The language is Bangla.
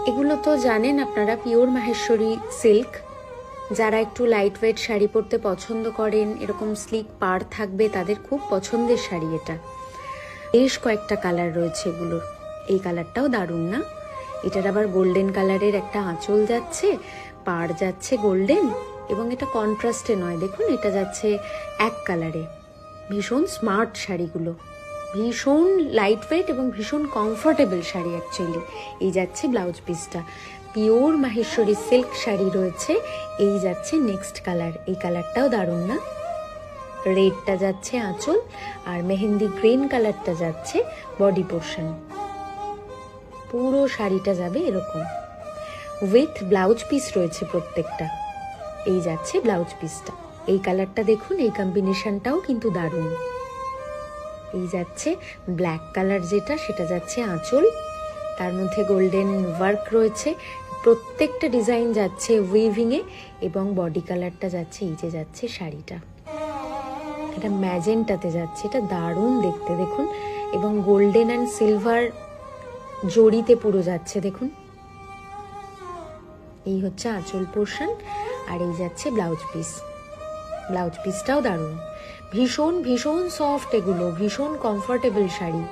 এগুলো তো জানেন আপনারা, পিওর মাহেশ্বরী সিল্ক। যারা একটু লাইট ওয়েট শাড়ি পরতে পছন্দ করেন, এরকম স্লিক পাড় থাকবে, তাদের খুব পছন্দের শাড়ি এটা। বেশ কয়েকটা কালার রয়েছে এগুলোর। এই কালারটাও দারুণ না? এটার আবার গোল্ডেন কালারের একটা আঁচল যাচ্ছে, পাড় যাচ্ছে গোল্ডেন, এবং এটা কন্ট্রাস্টে নয়, দেখুন এটা যাচ্ছে এক কালারে। ভীষণ স্মার্ট শাড়িগুলো, ভীষণ লাইট ওয়েট এবং ভীষণ কমফোর্টেবল শাড়ি অ্যাকচুয়ালি। এই যাচ্ছে ব্লাউজ পিসটা, পিওর মাহেশ্বরী সিল্ক শাড়ি রয়েছে। এই যাচ্ছে নেক্সট কালার, এই কালারটাও দারুণ না? রেডটা যাচ্ছে আঁচল, আর মেহেন্দি গ্রিন কালারটা যাচ্ছে বডি পোর্শন। পুরো শাড়িটা যাবে এরকম, উইথ ব্লাউজ পিস রয়েছে প্রত্যেকটা। এই যাচ্ছে ব্লাউজ পিসটা, এই কালারটা দেখুন, এই কম্বিনেশনটাও কিন্তু দারুণ। এই যাচ্ছে ব্ল্যাক কালার যেটা, সেটা যাচ্ছে আঁচল, তার মধ্যে গোল্ডেন ওয়ার্ক রয়েছে, প্রত্যেকটা ডিজাইন যাচ্ছে উইভিংয়ে, এবং বডি কালারটা যাচ্ছে, এই যে যাচ্ছে শাড়িটা, এটা ম্যাজেন্টাতে যাচ্ছে, এটা দারুণ দেখতে দেখুন, এবং গোল্ডেন অ্যান্ড সিলভার জড়িতে পুরো যাচ্ছে দেখুন। এই হচ্ছে আঁচল পোর্শন, আর এই যাচ্ছে ব্লাউজ পিস। ব্লাউজ পিসটাও দারুণ, ভীষণ ভীষণ সফট, এগুলো ভীষণ কমফোর্টেবল শাড়ি।